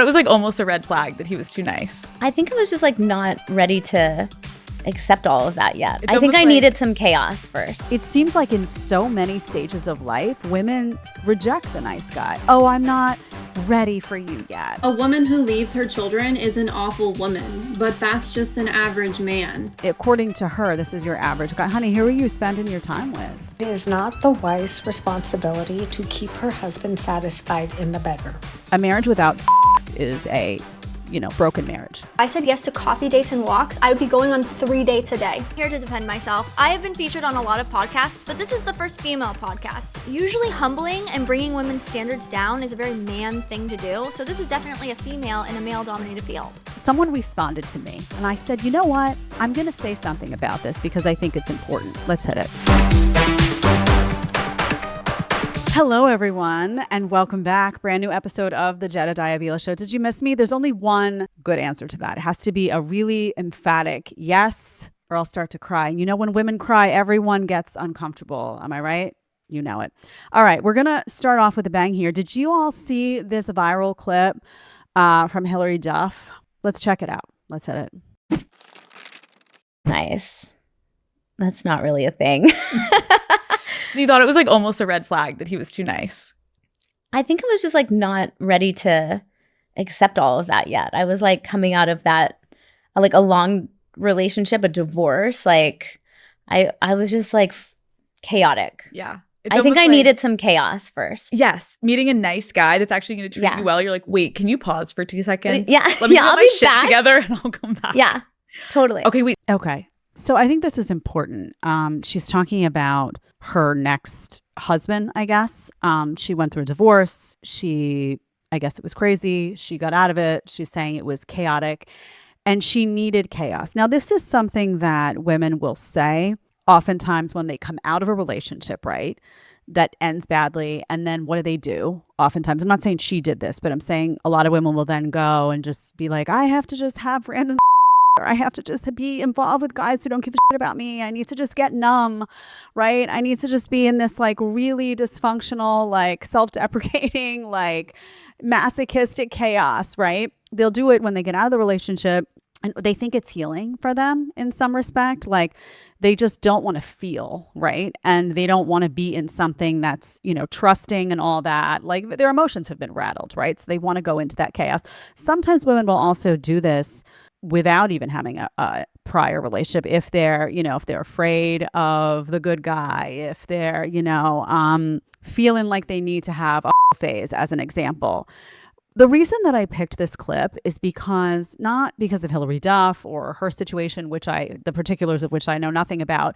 It was like almost a red flag that he was too nice. I think I was just like not ready to accept all of that yet. I think I needed some chaos first. It seems like in so many stages of life, women reject the nice guy. Oh, I'm not ready for you yet. A woman who leaves her children is an awful woman, but that's just an average man. According to her, this is your average guy. Honey, who are you spending your time with? It is not the wife's responsibility to keep her husband satisfied in the bedroom. A marriage without sex is a, broken marriage. I said yes to coffee dates and walks. I would be going on 3 dates a day. Here to defend myself, I have been featured on a lot of podcasts, but this is the first female podcast. Usually humbling and bringing women's standards down is a very man thing to do, so this is definitely a female in a male-dominated field. Someone responded to me, and I said, you know what? I'm going to say something about this because I think it's important. Let's hit it. Hello, everyone, and welcome back. Brand new episode of the Jedediah Bila Show. Did you miss me? There's only one good answer to that. It has to be a really emphatic yes, or I'll start to cry. You know, when women cry, everyone gets uncomfortable. Am I right? You know it. All right, we're going to start off with a bang here. Did you all see this viral clip from Hilary Duff? Let's check it out. Let's hit it. Nice. That's not really a thing. So you thought it was like almost a red flag that he was too nice. I think I was just like not ready to accept all of that yet. I was like coming out of that, like a long relationship, a divorce. Like I was just like chaotic. Yeah. I think I needed some chaos first. Yes. Meeting a nice guy that's actually going to treat you well. You're like, wait, can you pause for 2 seconds? Yeah. Let me get I'll my be shit back. together and I'll come back. Yeah, totally. Okay, wait. Okay. So I think this is important. She's talking about her next husband, I guess. She went through a divorce. I guess it was crazy. She got out of it. She's saying it was chaotic and she needed chaos. Now, this is something that women will say oftentimes when they come out of a relationship, right? That ends badly. And then what do? Oftentimes, I'm not saying she did this, but I'm saying a lot of women will then go and just be like, I have to just have random or I have to just be involved with guys who don't give a shit about me. I need to just get numb, right? I need to just be in this like really dysfunctional, like self-deprecating, like masochistic chaos, right? They'll do it when they get out of the relationship and they think it's healing for them in some respect. Like they just don't want to feel, right? And they don't want to be in something that's, trusting and all that. Like their emotions have been rattled, right? So they want to go into that chaos. Sometimes women will also do this without even having a prior relationship, if they're, if they're afraid of the good guy, if they're, feeling like they need to have a phase, as an example. The reason that I picked this clip is not because of Hilary Duff or her situation, the particulars of which I know nothing about,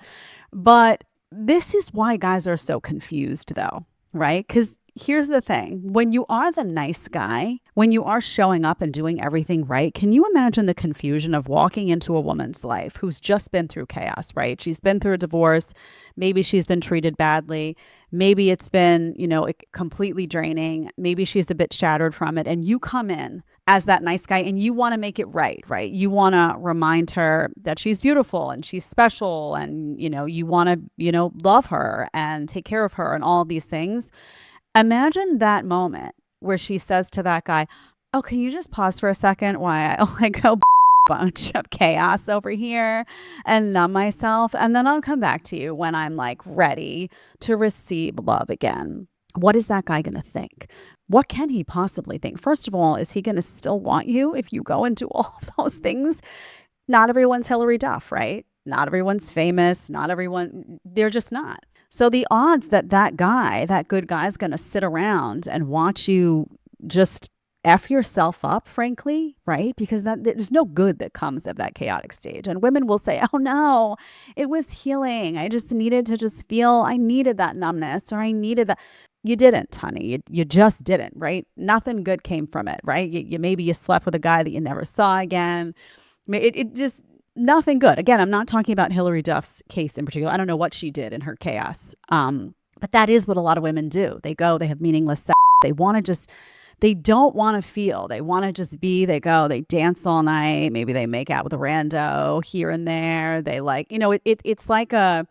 but this is why guys are so confused though, right? Because here's the thing. When you are the nice guy, when you are showing up and doing everything right, can you imagine the confusion of walking into a woman's life who's just been through chaos, right? She's been through a divorce. Maybe she's been treated badly. Maybe it's been, completely draining. Maybe she's a bit shattered from it. And you come in as that nice guy and you want to make it right? You want to remind her that she's beautiful and she's special and, you want to, love her and take care of her and all of these things. Imagine that moment where she says to that guy, oh, can you just pause for a second while I go bunch of chaos over here and numb myself, and then I'll come back to you when I'm like ready to receive love again. What is that guy going to think? What can he possibly think? First of all, is he going to still want you if you go and do all of those things? Not everyone's Hilary Duff, right? Not everyone's famous. Not everyone, they're just not. So the odds that that good guy is going to sit around and watch you just F yourself up, frankly, right? Because there's no good that comes of that chaotic stage. And women will say, oh no, it was healing. I just needed to just feel, I needed that numbness or I needed that. You didn't, honey. You just didn't, right? Nothing good came from it, right? Maybe you slept with a guy that you never saw again. It just... Nothing good. Again, I'm not talking about Hilary Duff's case in particular. I don't know what she did in her chaos. But that is what a lot of women do. They have meaningless sex. They want to just they don't want to feel. They want to just be. They go, they dance all night. Maybe they make out with a rando here and there. They like, it's like a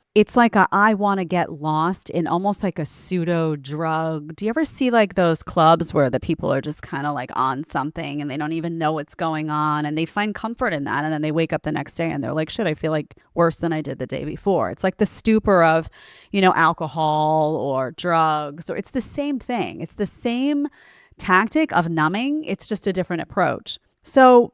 I want to get lost in almost like a pseudo drug. Do you ever see like those clubs where the people are just kind of like on something and they don't even know what's going on and they find comfort in that, and then they wake up the next day and they're like, shit, I feel like worse than I did the day before. It's like the stupor of, alcohol or drugs, or it's the same thing. It's the same tactic of numbing. It's just a different approach. So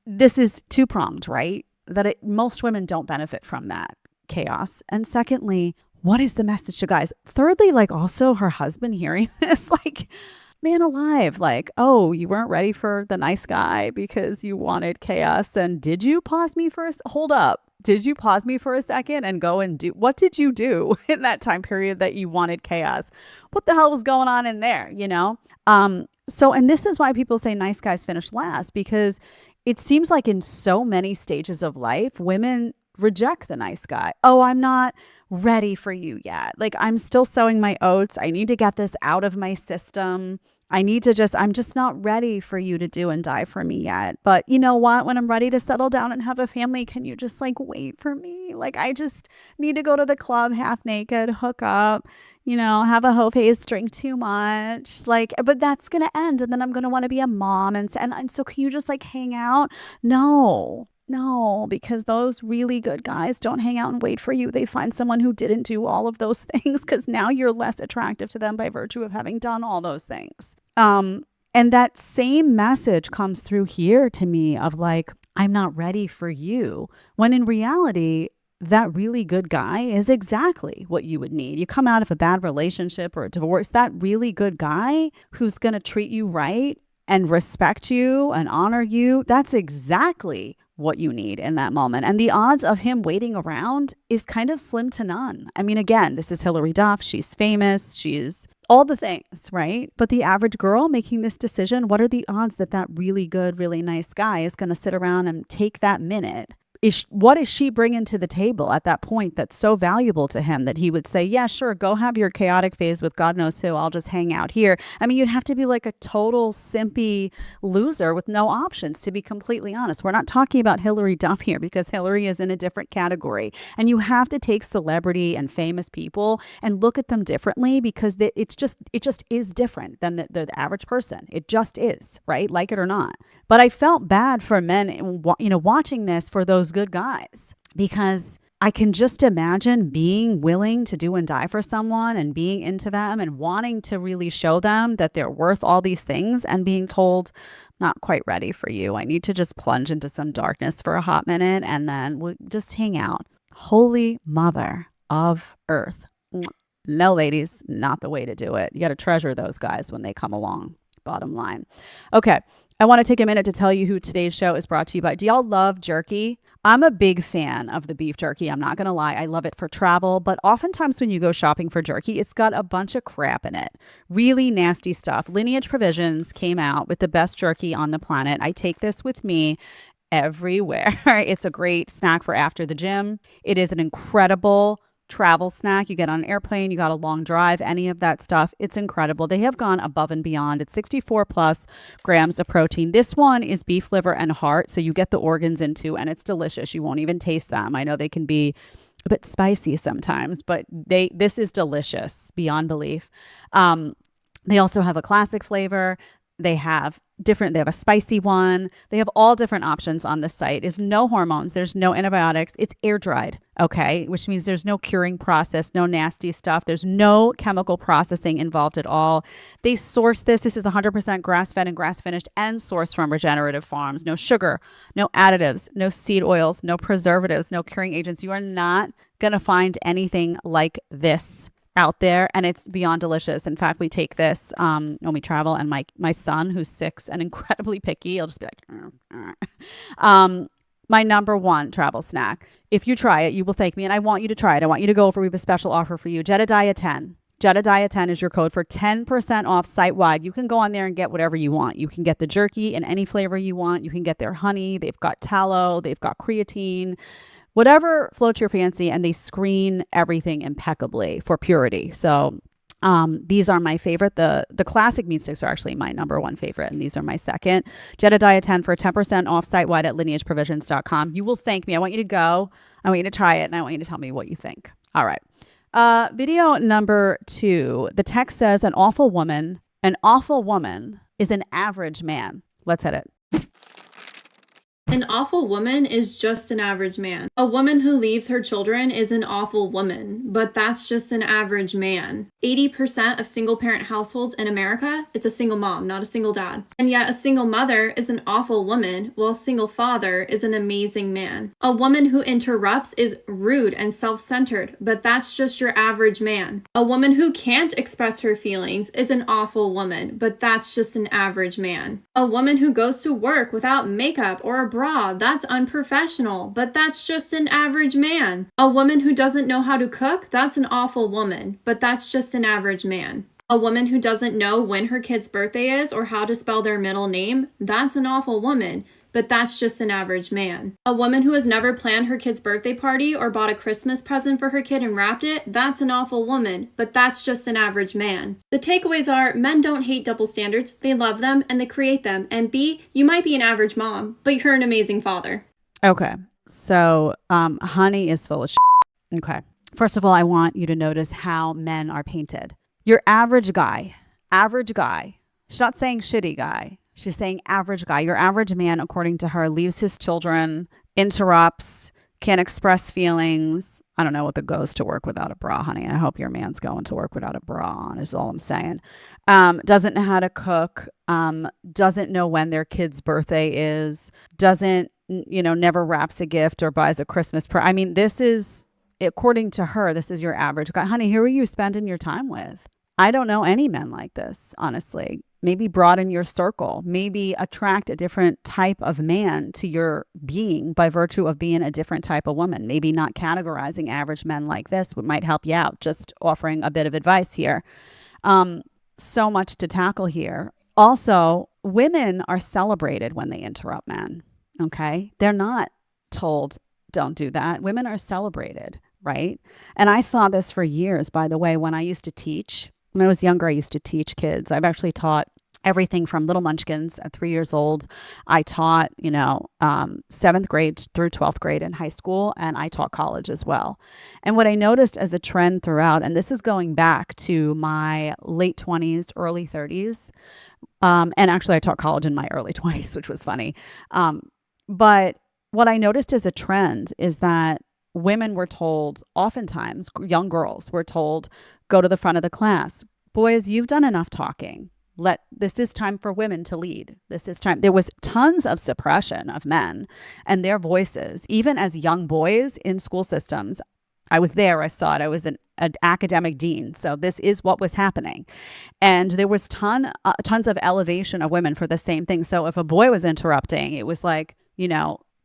this is two-pronged, right? That most women don't benefit from that chaos. And secondly, what is the message to guys? Thirdly, like also her husband hearing this, like, man alive, like, oh, you weren't ready for the nice guy because you wanted chaos. And did you pause me for hold up? Did you pause me for a second and go and what did you do in that time period that you wanted chaos? What the hell was going on in there, So, and this is why people say nice guys finish last, because it seems like in so many stages of life, women reject the nice guy. Oh, I'm not ready for you yet. Like, I'm still sowing my oats. I need to get this out of my system. I'm just not ready for you to do and die for me yet. But you know what? When I'm ready to settle down and have a family, can you just like wait for me? Like, I just need to go to the club half naked, hook up, have a hoe face, drink too much. Like, but that's going to end. And then I'm going to want to be a mom. And so can you just like hang out? No, because those really good guys don't hang out and wait for you. They find someone who didn't do all of those things because now you're less attractive to them by virtue of having done all those things. And that same message comes through here to me of like, I'm not ready for you. When in reality, that really good guy is exactly what you would need. You come out of a bad relationship or a divorce, that really good guy who's going to treat you right and respect you and honor you, that's exactly what you need in that moment. And the odds of him waiting around is kind of slim to none. I mean, again, this is Hilary Duff. She's famous. She's all the things, right? But the average girl making this decision, what are the odds that that really good, really nice guy is going to sit around and take that minute? What is she bringing to the table at that point that's so valuable to him that he would say, yeah, sure, go have your chaotic phase with God knows who. I'll just hang out here. I mean, you'd have to be like a total simpy loser with no options, to be completely honest. We're not talking about Hilary Duff here because Hilary is in a different category. And you have to take celebrity and famous people and look at them differently because it just is different than the average person. It just is, right? Like it or not. But I felt bad for men, watching this for those good guys, because I can just imagine being willing to do and die for someone and being into them and wanting to really show them that they're worth all these things and being told, not quite ready for you. I need to just plunge into some darkness for a hot minute and then we'll just hang out. Holy Mother of Earth. No, ladies, not the way to do it. You got to treasure those guys when they come along. Bottom line. Okay. I want to take a minute to tell you who today's show is brought to you by. Do y'all love jerky? I'm a big fan of the beef jerky. I'm not going to lie. I love it for travel. But oftentimes when you go shopping for jerky, it's got a bunch of crap in it. Really nasty stuff. Lineage Provisions came out with the best jerky on the planet. I take this with me everywhere. It's a great snack for after the gym. It is an incredible travel snack. You get on an airplane, you got a long drive, any of that stuff. It's incredible. They have gone above and beyond. It's 64 plus grams of protein. This one is beef liver and heart. So you get the organs into, and it's delicious. You won't even taste them. I know they can be a bit spicy sometimes, but this is delicious beyond belief. They also have a classic flavor. They have a spicy one. They have all different options on the site. There's no hormones. There's no antibiotics. It's air dried. Okay. Which means there's no curing process, no nasty stuff. There's no chemical processing involved at all. They source this. This is 100% grass fed and grass finished and sourced from regenerative farms. No sugar, no additives, no seed oils, no preservatives, no curing agents. You are not going to find anything like this out there, and it's beyond delicious. In fact, we take this when we travel, and my son, who's 6 and incredibly picky, he'll just be like, my number one travel snack. If you try it, you will thank me, and I want you to try it. I want you to go over. We have a special offer for you. Jedediah 10. Jedediah 10 is your code for 10% off site-wide. You can go on there and get whatever you want. You can get the jerky in any flavor you want. You can get their honey. They've got tallow. They've got creatine. Whatever floats your fancy, and they screen everything impeccably for purity. So These are my favorite. The classic meat sticks are actually my number one favorite, and these are my second. Jedediah 10 for 10% off site-wide at lineageprovisions.com. You will thank me. I want you to go. I want you to try it, and I want you to tell me what you think. All right. Video number 2. The text says, an awful woman is an average man. Let's hit it. An awful woman is just an average man. A woman who leaves her children is an awful woman, but that's just an average man. 80% of single-parent households in America, it's a single mom, not a single dad. And yet a single mother is an awful woman, while a single father is an amazing man. A woman who interrupts is rude and self-centered, but that's just your average man. A woman who can't express her feelings is an awful woman, but that's just an average man. A woman who goes to work without makeup or a bra, that's unprofessional, but that's just an average man. A woman who doesn't know how to cook, that's an awful woman, but that's just an average man. A woman who doesn't know when her kid's birthday is or how to spell their middle name, that's an awful woman, but that's just an average man. A woman who has never planned her kid's birthday party or bought a Christmas present for her kid and wrapped it, that's an awful woman, but that's just an average man. The takeaways are, men don't hate double standards, they love them and they create them. And B, you might be an average mom, but you're an amazing father. Okay. So, honey is full of shit. Okay. First of all, I want you to notice how men are painted. Your average guy. She's not saying shitty guy. She's saying average guy. Your average man, according to her, leaves his children, interrupts, can't express feelings. I don't know what the goes to work without a bra, honey. I hope your man's going to work without a bra on, is all I'm saying. Doesn't know how to cook, doesn't know when their kid's birthday is, doesn't, never wraps a gift or buys a Christmas present. I mean, this is, according to her, this is your average guy. Honey, who are you spending your time with? I don't know any men like this, honestly. Maybe broaden your circle. Maybe attract a different type of man to your being by virtue of being a different type of woman. Maybe not categorizing average men like this might help you out. Just offering a bit of advice here. So much to tackle here. Also, women are celebrated when they interrupt men. Okay? They're not told, don't do that. Women are celebrated, right? And I saw this for years, by the way, when I used to teach. When I was younger, I used to teach kids. I've actually taught everything from little munchkins at 3 years old. I taught, 7th grade through 12th grade in high school, and I taught college as well. And what I noticed as a trend throughout, and this is going back to my late 20s, early 30s, and actually I taught college in my early 20s, which was funny. But what I noticed as a trend is that women were told, oftentimes, young girls were told, go to the front of the class. Boys, you've done enough talking. This is time for women to lead. This is time. There was tons of suppression of men and their voices, even as young boys in school systems. I was there. I saw it. I was an academic dean. So this is what was happening. And there was tons of elevation of women for the same thing. So if a boy was interrupting, it was like,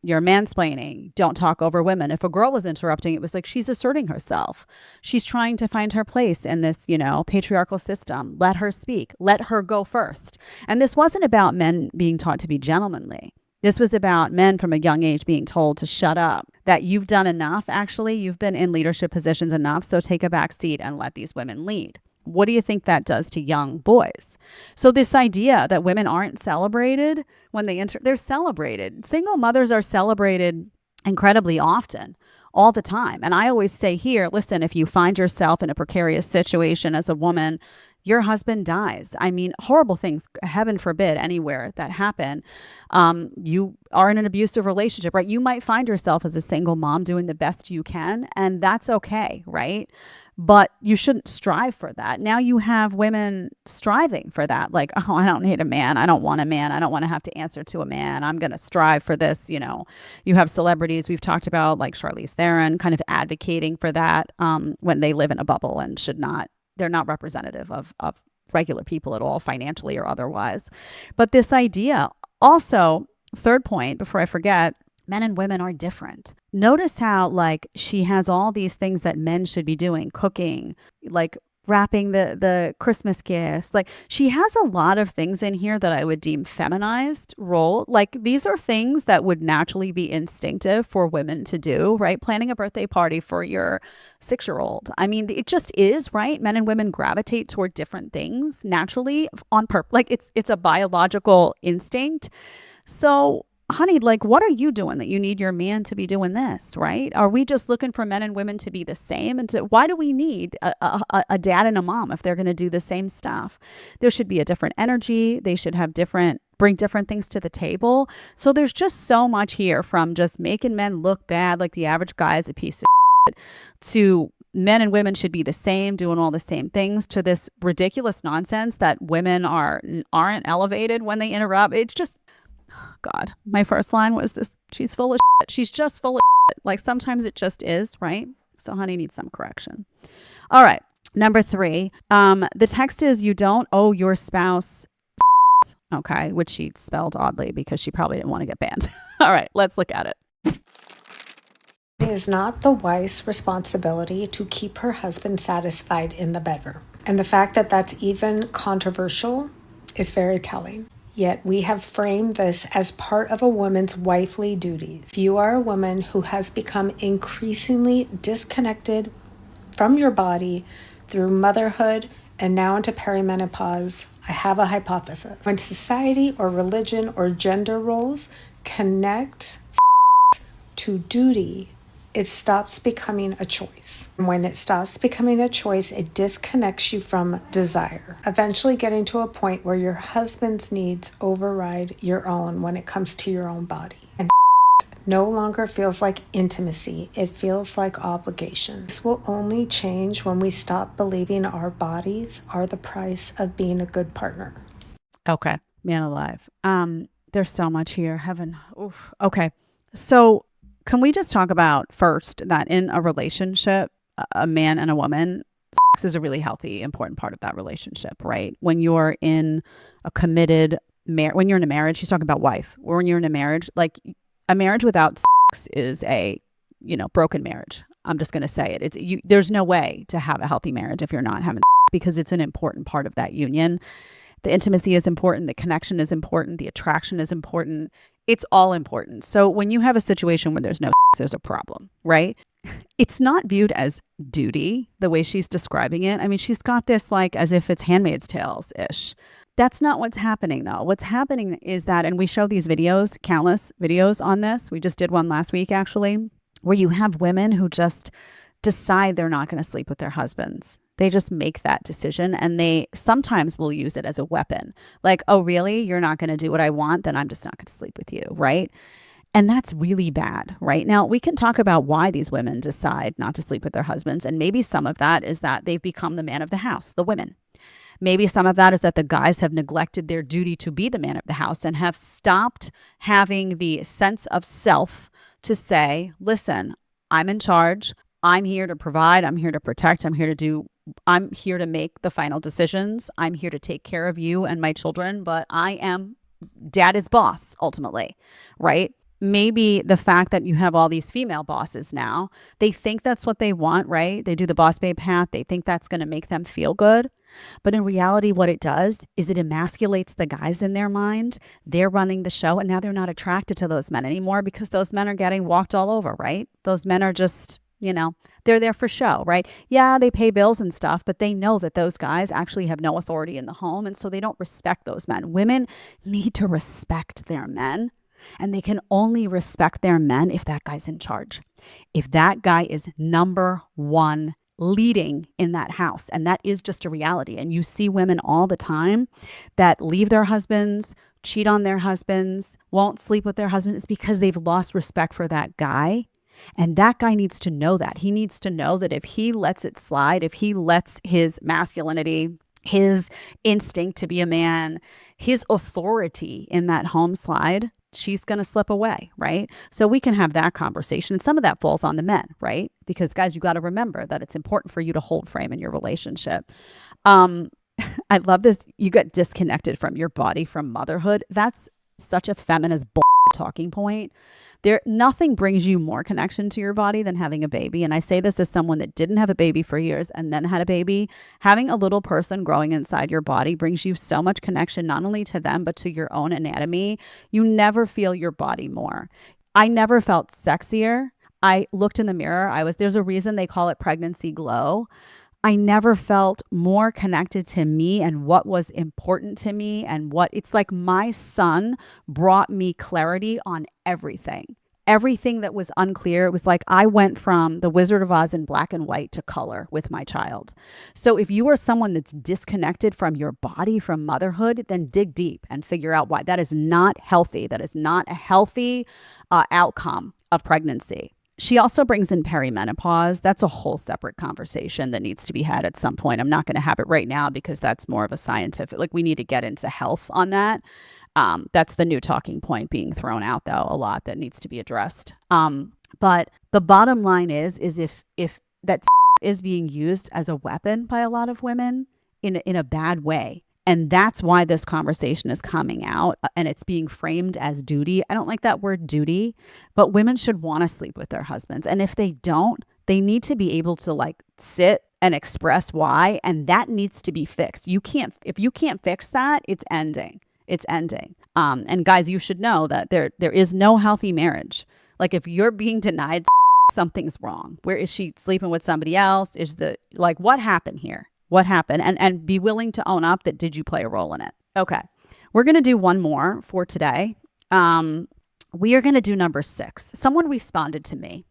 you're mansplaining, don't talk over women. If a girl was interrupting, it was like she's asserting herself. She's trying to find her place in this, patriarchal system. Let her speak. Let her go first. And this wasn't about men being taught to be gentlemanly. This was about men from a young age being told to shut up, that you've done enough. Actually, you've been in leadership positions enough, so take a back seat and let these women lead. What do you think that does to young boys? So this idea that women aren't celebrated when they're celebrated. Single mothers are celebrated incredibly often, all the time. And I always say here, listen, if you find yourself in a precarious situation as a woman, your husband dies. I mean, horrible things, heaven forbid, anywhere that happen. You are in an abusive relationship, right? You might find yourself as a single mom doing the best you can, and that's okay, right? But you shouldn't strive for that. Now you have women striving for that. Like, oh, I don't need a man. I don't want a man. I don't want to have to answer to a man. I'm going to strive for this. You have celebrities we've talked about, like Charlize Theron, kind of advocating for that when they live in a bubble and they're not representative of regular people at all, financially or otherwise. But this idea also, third point, before I forget, men and women are different. Notice how, she has all these things that men should be doing, cooking, wrapping the Christmas gifts. Like, she has a lot of things in here that I would deem feminized role. Like, these are things that would naturally be instinctive for women to do, right? Planning a birthday party for your 6-year-old. I mean, it just is, right? Men and women gravitate toward different things naturally on purpose. Like, it's a biological instinct. So, honey, like, what are you doing that you need your man to be doing this, right? Are we just looking for men and women to be the same? And why do we need a dad and a mom if they're going to do the same stuff? There should be a different energy. They should have bring different things to the table. So there's just so much here, from just making men look bad, like the average guy is a piece of shit, to men and women should be the same, doing all the same things, to this ridiculous nonsense that women aren't elevated when they interrupt. It's just, God, my first line was this: she's full of shit. She's just full of shit. Like, sometimes it just is, right? So honey needs some correction. All right. Number 3, the text is, you don't owe your spouse, okay, which she spelled oddly because she probably didn't want to get banned. All right, let's look at it. It is not the wife's responsibility to keep her husband satisfied in the bedroom. And the fact that that's even controversial is very telling. Yet we have framed this as part of a woman's wifely duties. If you are a woman who has become increasingly disconnected from your body through motherhood and now into perimenopause, I have a hypothesis. When society or religion or gender roles connect to duty, it stops becoming a choice. And when it stops becoming a choice, it disconnects you from desire, eventually getting to a point where your husband's needs override your own when it comes to your own body. And no longer feels like intimacy. It feels like obligation. This will only change when we stop believing our bodies are the price of being a good partner. Okay, man alive. There's so much here. Heaven. Oof. Okay, so can we just talk about first that in a relationship, a man and a woman, sex is a really healthy, important part of that relationship, right? When you're in a committed when you're in a marriage, she's talking about wife. When you're in a marriage, like, a marriage without sex is a, broken marriage. I'm just going to say it. There's no way to have a healthy marriage if you're not having sex, because it's an important part of that union. The intimacy is important. The connection is important. The attraction is important. It's all important. So when you have a situation where there's no sex, there's a problem, right? It's not viewed as duty the way she's describing it. I mean, she's got this like as if it's Handmaid's Tales-ish. That's not what's happening, though. What's happening is that, and we show these videos, countless videos on this. We just did one last week, actually, where you have women who just decide they're not going to sleep with their husbands. They just make that decision, and they sometimes will use it as a weapon. Like, oh, really? You're not going to do what I want? Then I'm just not going to sleep with you, right? And that's really bad, right? Now, we can talk about why these women decide not to sleep with their husbands. And maybe some of that is that they've become the man of the house, the women. Maybe some of that is that the guys have neglected their duty to be the man of the house and have stopped having the sense of self to say, listen, I'm in charge. I'm here to provide. I'm here to protect. I'm here to make the final decisions. I'm here to take care of you and my children, but dad is boss ultimately, right? Maybe the fact that you have all these female bosses now, they think that's what they want, right? They do the boss babe path. They think that's going to make them feel good. But in reality, what it does is it emasculates the guys in their mind. They're running the show, and now they're not attracted to those men anymore because those men are getting walked all over, right? Those men are just, they're there for show, right? Yeah, they pay bills and stuff, but they know that those guys actually have no authority in the home, and so they don't respect those men. Women need to respect their men, and they can only respect their men if that guy's in charge. If that guy is number one leading in that house, and that is just a reality. And you see women all the time that leave their husbands, cheat on their husbands, won't sleep with their husbands. It's because they've lost respect for that guy. And that guy needs to know that. He needs to know that if he lets it slide, if he lets his masculinity, his instinct to be a man, his authority in that home slide, she's going to slip away, right? So we can have that conversation. And some of that falls on the men, right? Because guys, you got to remember that it's important for you to hold frame in your relationship. I love this. You get disconnected from your body, from motherhood. That's such a feminist bull. talking point. Nothing brings you more connection to your body than having a baby. And I say this as someone that didn't have a baby for years and then had a baby. Having a little person growing inside your body brings you so much connection, not only to them, but to your own anatomy. You never feel your body more. I never felt sexier. I looked in the mirror. There's a reason they call it pregnancy glow. I never felt more connected to me and what was important to me, and it's like my son brought me clarity on everything. Everything that was unclear. It was like I went from the Wizard of Oz in black and white to color with my child. So if you are someone that's disconnected from your body, from motherhood, then dig deep and figure out why. That is not healthy. That is not a healthy outcome of pregnancy. She also brings in perimenopause. That's a whole separate conversation that needs to be had at some point. I'm not going to have it right now because that's more of a scientific, we need to get into health on that. That's the new talking point being thrown out, though, a lot that needs to be addressed. But the bottom line is if that is being used as a weapon by a lot of women in a bad way. And that's why this conversation is coming out and it's being framed as duty. I don't like that word duty, but women should want to sleep with their husbands. And if they don't, they need to be able to sit and express why. And that needs to be fixed. If you can't fix that, it's ending. It's ending. And guys, you should know that there is no healthy marriage. If you're being denied, something's wrong. Where is she sleeping with somebody else? What happened here? What happened? And be willing to own up that did you play a role in it? Okay. We're going to do one more for today. We are going to do number 6. Someone responded to me.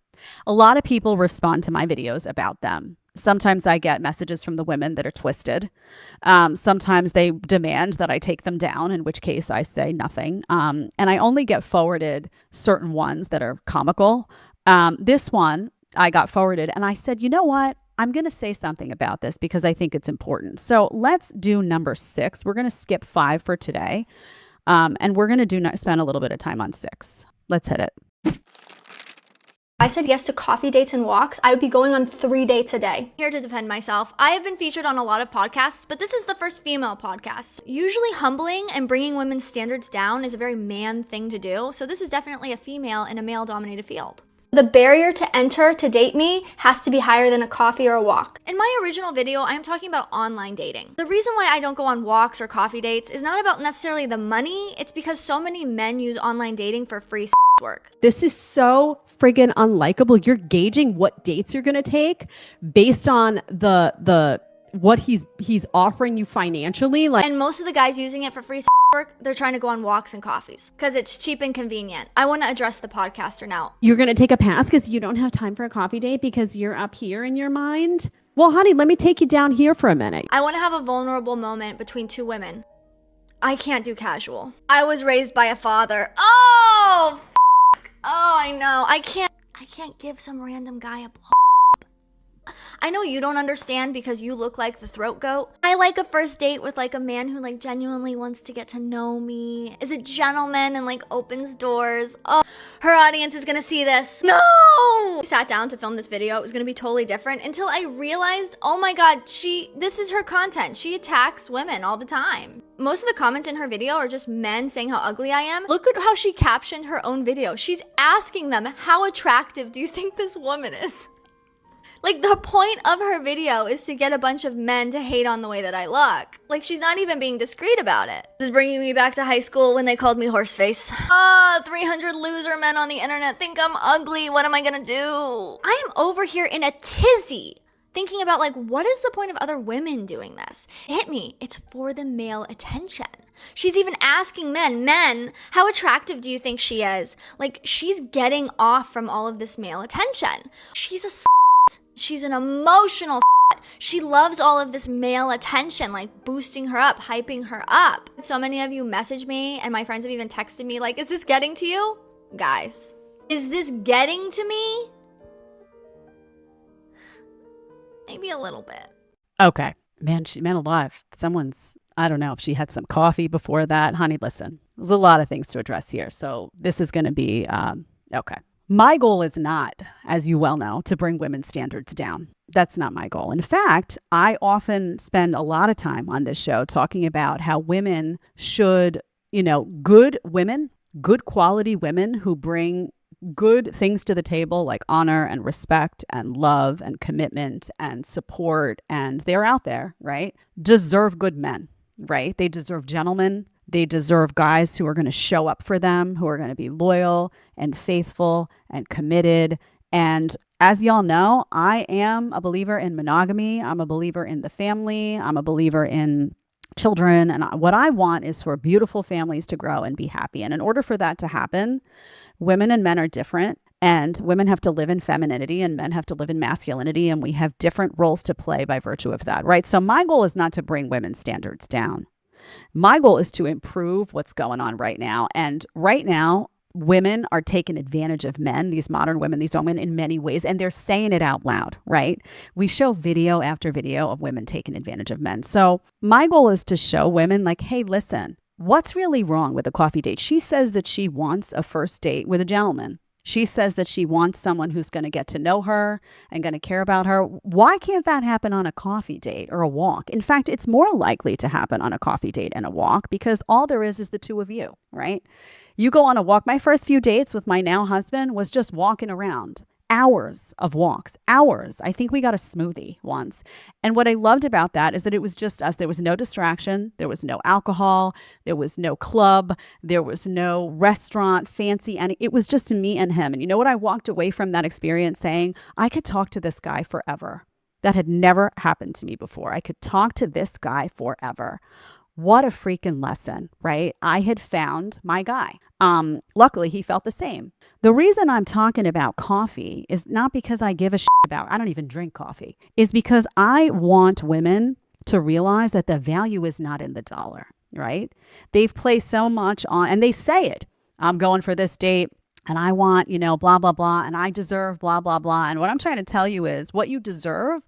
A lot of people respond to my videos about them. Sometimes I get messages from the women that are twisted. Sometimes they demand that I take them down, in which case I say nothing. And I only get forwarded certain ones that are comical. This one I got forwarded and I said, you know what? I'm going to say something about this because I think it's important. So let's do number 6. We're going to skip 5 for today. And we're going to spend a little bit of time on 6. Let's hit it. I said yes to coffee dates and walks. I would be going on 3 dates a day. Here to defend myself, I have been featured on a lot of podcasts, but this is the first female podcast. Usually humbling and bringing women's standards down is a very man thing to do, so this is definitely a female in a male-dominated field. The barrier to enter to date me has to be higher than a coffee or a walk. In my original video, I am talking about online dating. The reason why I don't go on walks or coffee dates is not about necessarily the money, it's because so many men use online dating for free work. This is so friggin' unlikable. You're gauging what dates you're gonna take based on the what he's offering you financially. And most of the guys using it for free work, they're trying to go on walks and coffees because it's cheap and convenient. I want to address the podcaster now. You're going to take a pass because you don't have time for a coffee date because you're up here in your mind? Well, honey, let me take you down here for a minute. I want to have a vulnerable moment between two women. I can't do casual. I was raised by a father. Oh, I know. I can't give some random guy a blow. I know you don't understand because you look like the throat goat. I like a first date with a man who genuinely wants to get to know me, is a gentleman and opens doors. Oh, her audience is gonna see this. No! I sat down to film this video. It was gonna be totally different until I realized, oh my God, this is her content. She attacks women all the time. Most of the comments in her video are just men saying how ugly I am. Look at how she captioned her own video. She's asking them, how attractive do you think this woman is? The point of her video is to get a bunch of men to hate on the way that I look. She's not even being discreet about it. This is bringing me back to high school when they called me horseface. 300 loser men on the internet think I'm ugly. What am I gonna do? I am over here in a tizzy thinking about what is the point of other women doing this? It hit me. It's for the male attention. She's even asking men, how attractive do you think she is? She's getting off from all of this male attention. She's a She's an emotional She loves all of this male attention, boosting her up, hyping her up. So many of you message me, and my friends have even texted me, is this getting to you? Guys, is this getting to me? Maybe a little bit. Okay. Man, alive. I don't know if she had some coffee before that. Honey, listen, there's a lot of things to address here. So this is going to be, okay. My goal is not, as you well know, to bring women's standards down. That's not my goal. In fact, I often spend a lot of time on this show talking about how women should, good women good quality women who bring good things to the table, like honor and respect and love and commitment and support, and they're out there, right? Deserve good men, right? They deserve gentlemen. They deserve guys who are going to show up for them, who are going to be loyal and faithful and committed. And as y'all know, I am a believer in monogamy. I'm a believer in the family. I'm a believer in children. And what I want is for beautiful families to grow and be happy. And in order for that to happen, women and men are different, and women have to live in femininity and men have to live in masculinity, and we have different roles to play by virtue of that, right? So my goal is not to bring women's standards down. My goal is to improve what's going on right now. And right now, women are taking advantage of men, these modern women, these women in many ways, and they're saying it out loud, right? We show video after video of women taking advantage of men. So my goal is to show women like, hey, listen, what's really wrong with a coffee date? She says that she wants a first date with a gentleman. She says that she wants someone who's going to get to know her and going to care about her. Why can't that happen on a coffee date or a walk? In fact, it's more likely to happen on a coffee date and a walk because all there is the two of you, right? You go on a walk. My first few dates with my now husband was just walking around. Hours of walks, hours. I think we got a smoothie once. And what I loved about that is that it was just us. There was no distraction. There was no alcohol. There was no club. There was no restaurant, fancy. And it was just me and him. And you know what? I walked away from that experience saying, I could talk to this guy forever. That had never happened to me before. I could talk to this guy forever. What a freaking lesson, right? I had found my guy. Luckily, he felt the same. The reason I'm talking about coffee is not because I give a shit about, I don't even drink coffee, is because I want women to realize that the value is not in the dollar, right? They've placed so much on, and they say it, I'm going for this date and I want, blah, blah, blah, and I deserve blah, blah, blah. And what I'm trying to tell you is what you deserve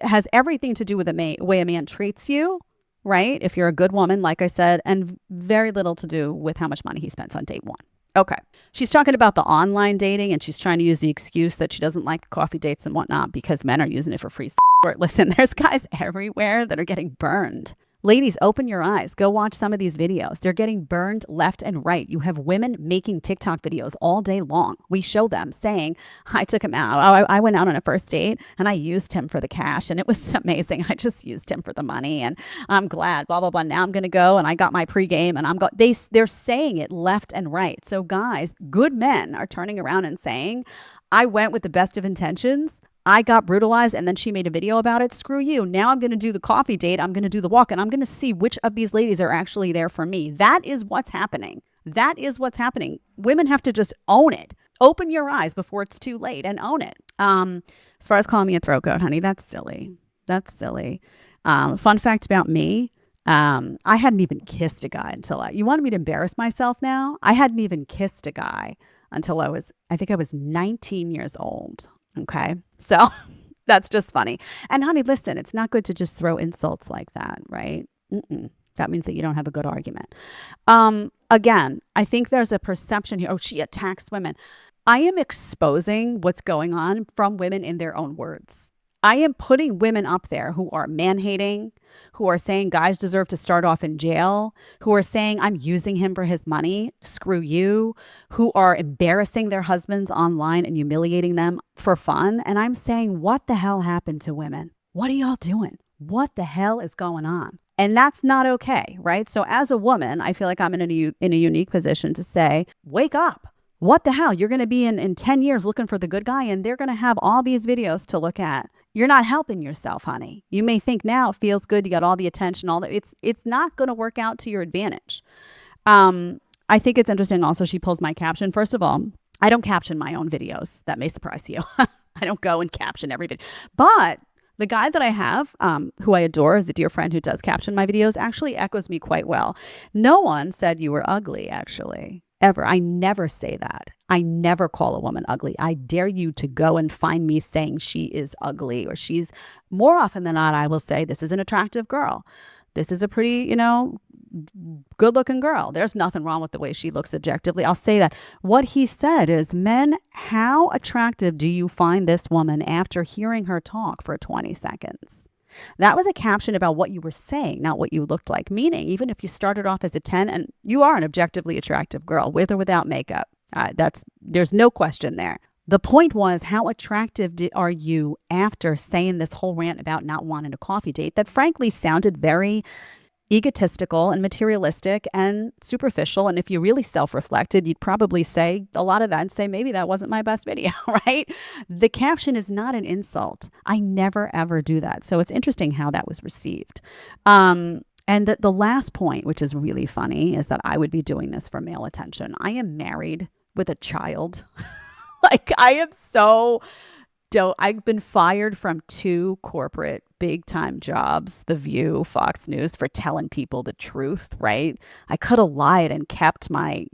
has everything to do with the way a man treats you, right? If you're a good woman, like I said, and very little to do with how much money he spends on date one. Okay. She's talking about the online dating, and she's trying to use the excuse that she doesn't like coffee dates and whatnot because men are using it for free. Listen, there's guys everywhere that are getting burned. Ladies, open your eyes. Go watch some of these videos. They're getting burned left and right. You have women making TikTok videos all day long. We show them saying, I took him out. I went out on a first date and I used him for the cash and it was amazing. I just used him for the money and I'm glad, blah, blah, blah. Now I'm going to go and I got my pregame and they're saying it left and right. So guys, good men are turning around and saying, I went with the best of intentions. I got brutalized and then she made a video about it. Screw you. Now I'm going to do the coffee date. I'm going to do the walk and I'm going to see which of these ladies are actually there for me. That is what's happening. That is what's happening. Women have to just own it. Open your eyes before it's too late and own it. As far as calling me a throat goat, honey, that's silly. That's silly. Fun fact about me. I hadn't even kissed a guy until you wanted me to embarrass myself now? I hadn't even kissed a guy until I think I was 19 years old. Okay. So that's just funny. And honey, listen, it's not good to just throw insults like that, right? That means that you don't have a good argument. Again, I think there's a perception here. Oh, she attacks women. I am exposing what's going on from women in their own words. I am putting women up there who are man-hating, who are saying guys deserve to start off in jail, who are saying I'm using him for his money, screw you, who are embarrassing their husbands online and humiliating them for fun. And I'm saying, what the hell happened to women? What are y'all doing? What the hell is going on? And that's not okay, right? So as a woman, I feel like I'm in a unique position to say, wake up. What the hell? You're going to be in 10 years looking for the good guy and they're going to have all these videos to look at. You're not helping yourself, honey. You may think now it feels good. You got all the attention, all that. It's not going to work out to your advantage. I think it's interesting also she pulls my caption. First of all, I don't caption my own videos. That may surprise you. I don't go and caption every video. But the guy that I have, who I adore, is a dear friend who does caption my videos, actually echoes me quite well. No one said you were ugly, actually. Ever. I never say that. I never call a woman ugly. I dare you to go and find me saying she is ugly or she's, more often than not, I will say this is an attractive girl. This is a pretty, good looking girl. There's nothing wrong with the way she looks objectively. I'll say that. What he said is, men, how attractive do you find this woman after hearing her talk for 20 seconds? That was a caption about what you were saying, not what you looked like. Meaning, even if you started off as a 10 and you are an objectively attractive girl with or without makeup, there's no question there. The point was, how attractive are you after saying this whole rant about not wanting a coffee date that frankly sounded very egotistical and materialistic and superficial. And if you really self-reflected, you'd probably say a lot of that and say, maybe that wasn't my best video, right? The caption is not an insult. I never, ever do that. So it's interesting how that was received. And the last point, which is really funny, is that I would be doing this for male attention. I am married with a child. Like, I am so... I've been fired from 2 corporate big-time jobs, The View, Fox News, for telling people the truth, right? I could have lied and kept my,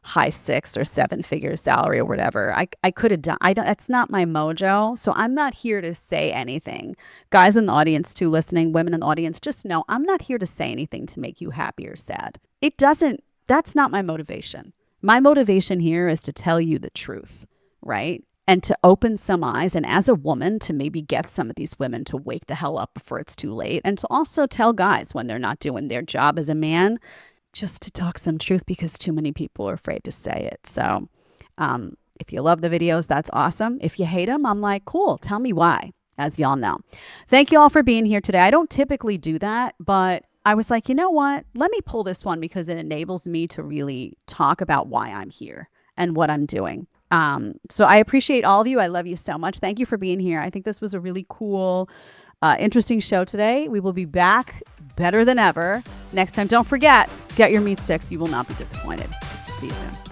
high 6 or 7 figure salary or whatever. I could have done. That's not my mojo. So I'm not here to say anything. Guys in the audience too, listening, women in the audience, just know I'm not here to say anything to make you happy or sad. That's not my motivation. My motivation here is to tell you the truth, right? And to open some eyes, and as a woman, to maybe get some of these women to wake the hell up before it's too late, and to also tell guys when they're not doing their job as a man, just to talk some truth, because too many people are afraid to say it. So if you love the videos, that's awesome. If you hate them, I'm like, cool, tell me why, as y'all know. Thank you all for being here today. I don't typically do that, but I was like, you know what? Let me pull this one because it enables me to really talk about why I'm here and what I'm doing. So I appreciate all of you. I love you so much. Thank you for being here. I think this was a really cool, interesting show today. We will be back better than ever next time. Don't forget, get your meat sticks. You will not be disappointed. See you soon.